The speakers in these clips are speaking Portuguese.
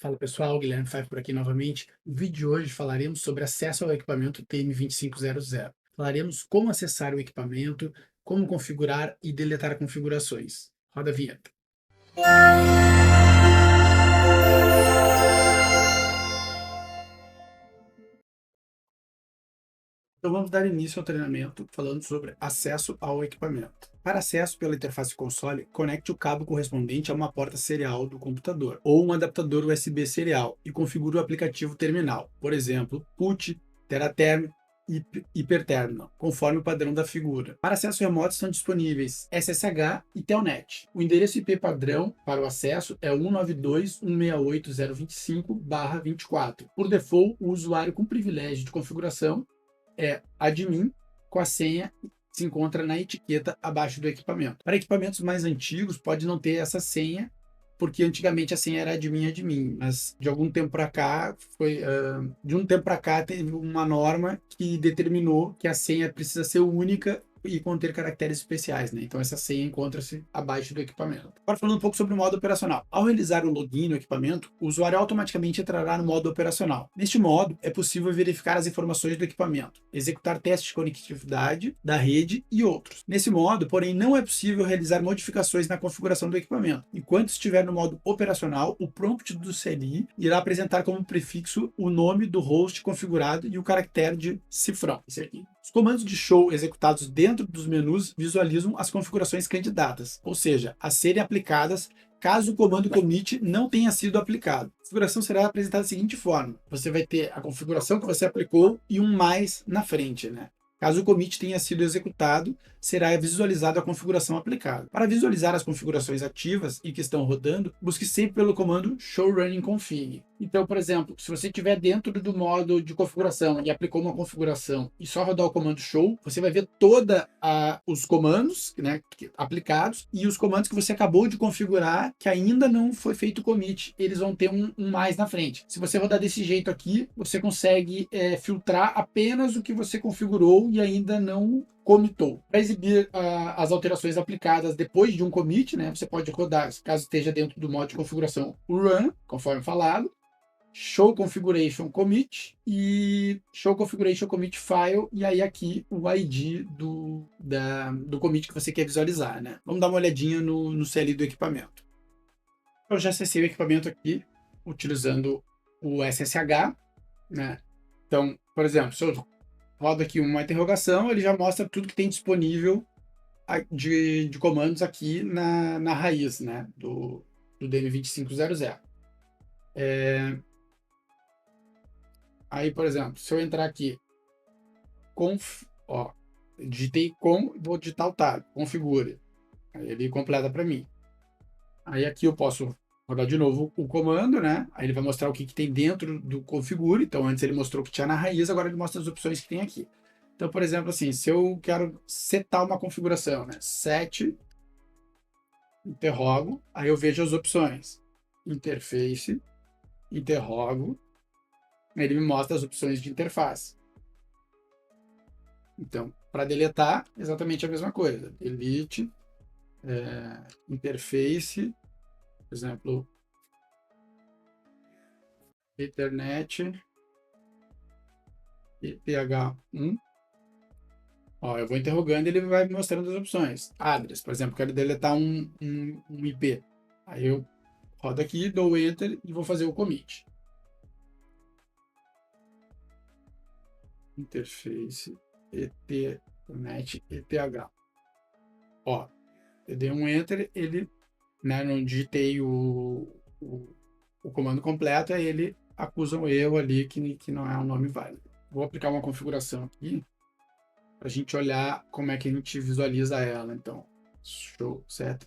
Fala pessoal, Guilherme Five por aqui novamente. No vídeo de hoje falaremos sobre acesso ao equipamento TM2500. Falaremos como acessar o equipamento, como configurar e deletar configurações. Roda a vinheta. Então vamos dar início ao treinamento falando sobre acesso ao equipamento. Para acesso pela interface console, conecte o cabo correspondente a uma porta serial do computador ou um adaptador USB serial e configure o aplicativo terminal, por exemplo, PUT, Teraterm, Hyperterminal, conforme o padrão da figura. Para acesso remoto estão disponíveis SSH e Telnet. O endereço IP padrão para o acesso é 192.168.025/24. Por default, o usuário com privilégio de configuração é admin com a senha se encontra na etiqueta abaixo do equipamento. Para equipamentos mais antigos, pode não ter essa senha, porque antigamente a senha era admin, mas de algum tempo para cá de um tempo para cá teve uma norma que determinou que a senha precisa ser única e conter caracteres especiais, né? Então essa senha encontra-se abaixo do equipamento. Agora falando um pouco sobre o modo operacional. Ao realizar o login no equipamento, o usuário automaticamente entrará no modo operacional. Neste modo, é possível verificar as informações do equipamento, executar testes de conectividade da rede e outros. Nesse modo, porém, não é possível realizar modificações na configuração do equipamento. Enquanto estiver no modo operacional, o prompt do CLI irá apresentar como prefixo o nome do host configurado e o caractere de cifrão. Esse aqui. Os comandos de show executados dentro dos menus visualizam as configurações candidatas, ou seja, a serem aplicadas caso o comando commit não tenha sido aplicado. A configuração será apresentada da seguinte forma: você vai ter a configuração que você aplicou e um mais na frente, né? Caso o commit tenha sido executado, será visualizada a configuração aplicada. Para visualizar as configurações ativas e que estão rodando, busque sempre pelo comando show running config. Então, por exemplo, se você estiver dentro do modo de configuração e aplicou uma configuração e só rodar o comando show, você vai ver todos os comandos, né, aplicados e os comandos que você acabou de configurar que ainda não foi feito o commit. Eles vão ter um mais na frente. Se você rodar desse jeito aqui, você consegue filtrar apenas o que você configurou e ainda não commitou. Para exibir as alterações aplicadas depois de um commit, né, você pode rodar, caso esteja dentro do modo de configuração, o run, conforme falado, show configuration commit e show configuration commit file, e aí aqui o ID do commit que você quer visualizar, né? Vamos dar uma olhadinha no CLI do equipamento. Eu já acessei o equipamento aqui utilizando o SSH, né? Então, por exemplo, se eu rodo aqui uma interrogação, ele já mostra tudo que tem disponível de comandos aqui na raiz, né? Do DM2500. Aí, por exemplo, se eu entrar aqui, digitei vou digitar o tab, configure. Aí ele completa para mim. Aí aqui eu posso rodar de novo o comando, né? Aí ele vai mostrar o que tem dentro do configure. Então, antes ele mostrou o que tinha na raiz, agora ele mostra as opções que tem aqui. Então, por exemplo, assim, se eu quero setar uma configuração, né? Set, interrogo, aí eu vejo as opções. Interface, interrogo, aí ele me mostra as opções de interface. Então, para deletar, exatamente a mesma coisa. Delete, interface, por exemplo, Ethernet, EPH1. Ó, eu vou interrogando e ele vai me mostrando as opções. Address, por exemplo, quero deletar um IP. Aí eu rodo aqui, dou Enter e vou fazer o commit. Interface, Ethernet, EPH. Ó, eu dei um Enter, ele, né, não digitei o comando completo, aí ele acusa um erro ali que não é um nome válido. Vou aplicar uma configuração aqui para a gente olhar como é que a gente visualiza ela. Então, show set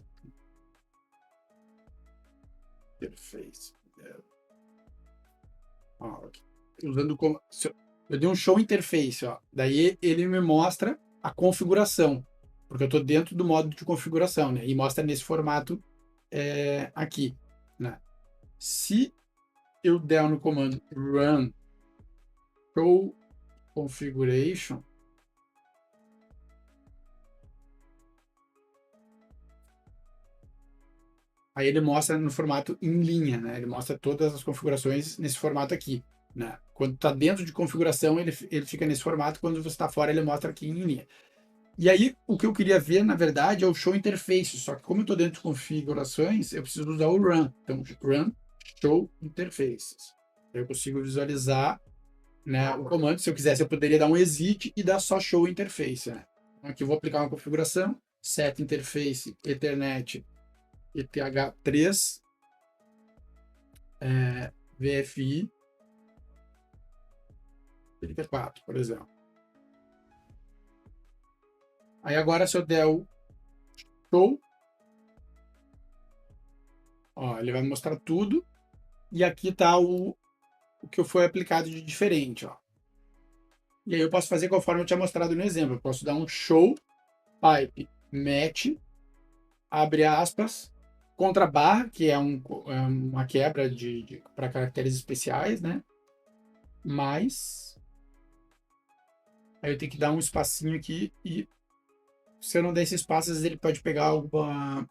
interface. Ó, aqui. Usando como eu dei um show interface, ó. Daí ele me mostra a configuração, porque eu estou dentro do modo de configuração, né? E mostra nesse formato aqui, né? Se eu der no comando run show configuration, Aí ele mostra no formato em linha, né? Ele mostra todas as configurações nesse formato aqui, né? Quando está dentro de configuração, ele fica nesse formato. Quando você está fora, ele mostra aqui em linha. E aí, o que eu queria ver, na verdade, é o show interface. Só que como eu estou dentro de configurações, eu preciso usar o run. Então, run show interfaces. Eu consigo visualizar, né, o comando. Se eu quisesse, eu poderia dar um exit e dar só show interface, né? Então, aqui eu vou aplicar uma configuração, set interface Ethernet ETH3 VFI 34, por exemplo. Aí agora, se eu der o show, ó, ele vai mostrar tudo. E aqui está o que foi aplicado de diferente, ó. E aí eu posso fazer conforme eu tinha mostrado no exemplo. Eu posso dar um show pipe match, abre aspas, contra barra, que é uma quebra para caracteres especiais, né? Mas aí eu tenho que dar um espacinho aqui e se eu não der esse espaço, às vezes ele pode pegar uma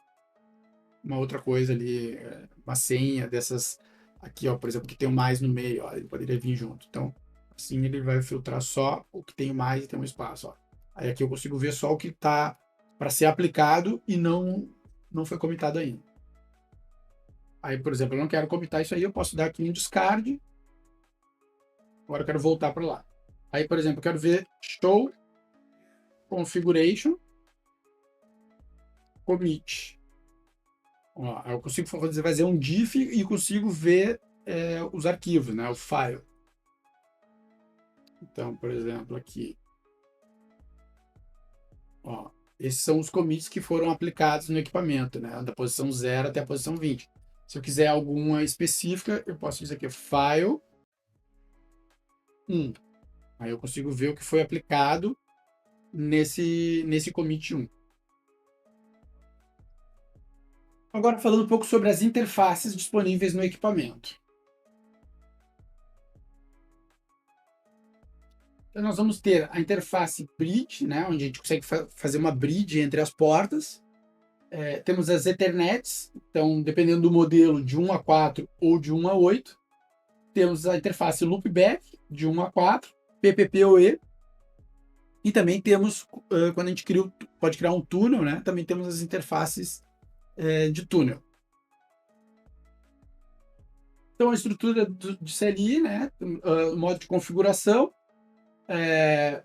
outra coisa ali, uma senha dessas aqui, ó, por exemplo, que tem o mais no meio, ó, ele poderia vir junto. Então, assim ele vai filtrar só o que tem mais e tem um espaço, ó. Aí aqui eu consigo ver só o que está para ser aplicado e não foi comitado ainda. Aí, por exemplo, eu não quero comitar isso aí, eu posso dar aqui um discard. Agora eu quero voltar para lá. Aí, por exemplo, eu quero ver show configuration commit. Ó, eu consigo fazer um diff e consigo ver os arquivos, né, o file. Então, por exemplo, aqui, ó, esses são os commits que foram aplicados no equipamento, né, da posição 0 até a posição 20. Se eu quiser alguma específica, eu posso dizer aqui, file 1. Aí eu consigo ver o que foi aplicado nesse commit 1. Agora, falando um pouco sobre as interfaces disponíveis no equipamento. Então, nós vamos ter a interface bridge, né, onde a gente consegue fazer uma bridge entre as portas. Temos as Ethernets, então, dependendo do modelo, de 1 a 4 ou de 1 a 8. Temos a interface loopback, de 1 a 4, PPPoE. E também temos, quando a gente pode criar um túnel, né, também temos as interfaces de túnel. Então, a estrutura de CLI, né, o modo de configuração.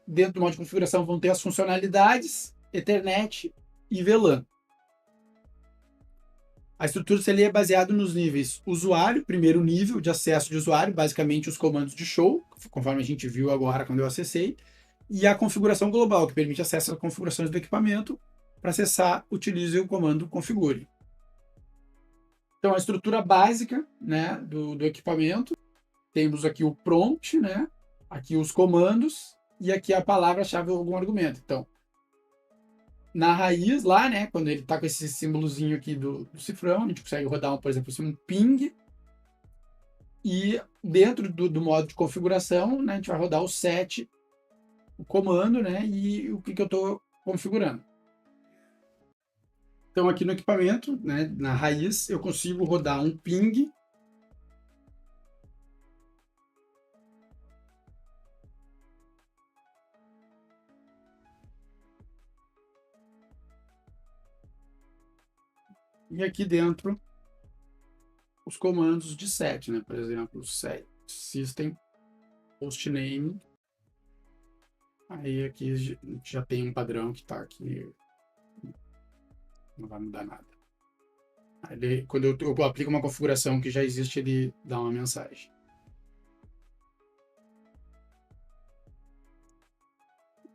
Dentro do modo de configuração vão ter as funcionalidades, Ethernet e VLAN. A estrutura CLI é baseada nos níveis usuário, primeiro nível de acesso de usuário, basicamente os comandos de show, conforme a gente viu agora quando eu acessei, e a configuração global, que permite acesso às configurações do equipamento. Para acessar, utilize o comando configure. Então, a estrutura básica, né, do equipamento, temos aqui o prompt, né, aqui os comandos e aqui a palavra-chave ou algum argumento. Então, na raiz lá, né, quando ele está com esse símbolozinho aqui do cifrão, a gente consegue rodar, por exemplo, um ping. E dentro do modo de configuração, né, a gente vai rodar o set, o comando, né, e o que eu estou configurando. Então, aqui no equipamento, né, na raiz, eu consigo rodar um ping. E aqui dentro, os comandos de set, né? Por exemplo, set system hostname. Aí aqui já tem um padrão que está aqui. Não vai mudar nada. Aí, quando eu aplico uma configuração que já existe, ele dá uma mensagem.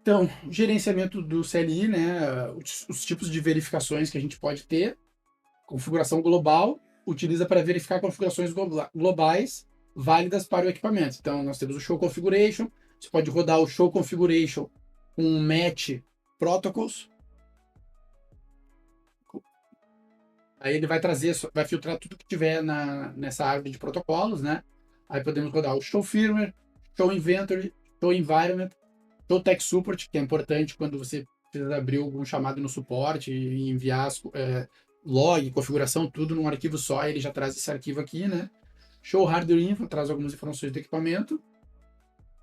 Então, gerenciamento do CLI, né? Os tipos de verificações que a gente pode ter. Configuração global, utiliza para verificar configurações globais válidas para o equipamento. Então, nós temos o Show Configuration, você pode rodar o Show Configuration com Match Protocols. Aí ele vai filtrar tudo que tiver nessa árvore de protocolos, né? Aí podemos rodar o Show Firmware, Show Inventory, Show Environment, Show Tech Support, que é importante quando você precisa abrir algum chamado no suporte e enviar log, configuração, tudo num arquivo só, ele já traz esse arquivo aqui, né? Show Hardware Info, traz algumas informações do equipamento.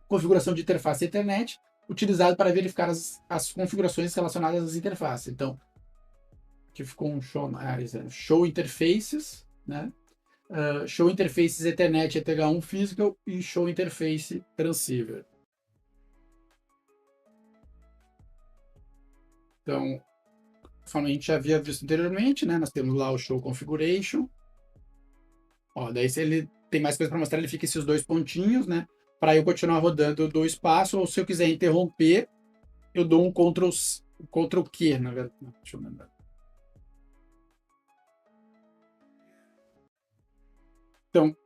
Configuração de interface Ethernet, utilizado para verificar as configurações relacionadas às interfaces. Então, aqui ficou um show interfaces, né? Show interfaces Ethernet ETH1 Physical e show interface transceiver. Então, conforme a gente já havia visto anteriormente, né? Nós temos lá o show configuration. Ó, daí se ele tem mais coisa para mostrar, ele fica esses dois pontinhos, né? Para eu continuar rodando, eu dou espaço, ou se eu quiser interromper, eu dou um Ctrl Q, na verdade. Deixa eu lembrar. Então,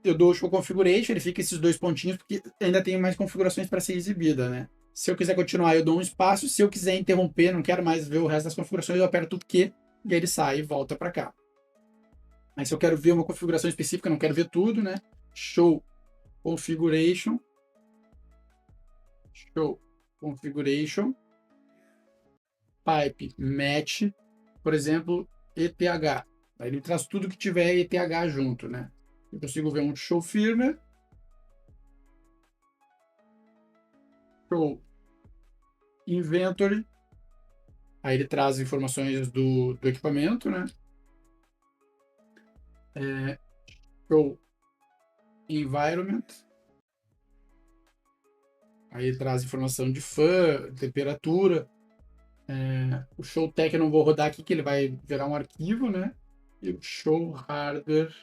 eu dou o show configuration, ele fica esses dois pontinhos, porque ainda tem mais configurações para ser exibida, né? Se eu quiser continuar, eu dou um espaço. Se eu quiser interromper, não quero mais ver o resto das configurações, eu aperto o Q e aí ele sai e volta para cá. Mas se eu quero ver uma configuração específica, não quero ver tudo, né? Show configuration. Show configuration. Pipe match, por exemplo, ETH. Aí ele traz tudo que tiver ETH junto, né? Eu consigo ver um show firmware, show inventory, aí ele traz informações do equipamento, né? Show environment, aí ele traz informação de fan, temperatura. O show tech eu não vou rodar aqui, que ele vai virar um arquivo, né? E o show hardware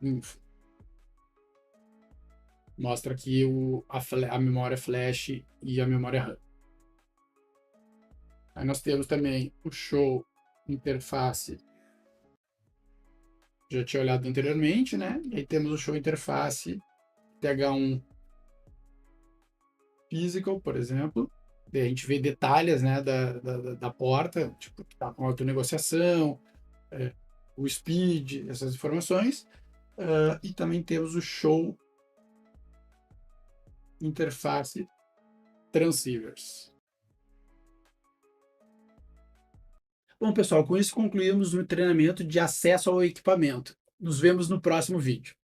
info. Mostra aqui a memória flash e a memória RAM. Aí nós temos também o show interface, já tinha olhado anteriormente, né? E aí temos o show interface TH1 physical, por exemplo. E a gente vê detalhes, né, da porta, tipo, que está com autonegociação, o speed, essas informações. E também temos o show interface transceivers. Bom, pessoal, com isso concluímos o treinamento de acesso ao equipamento. Nos vemos no próximo vídeo.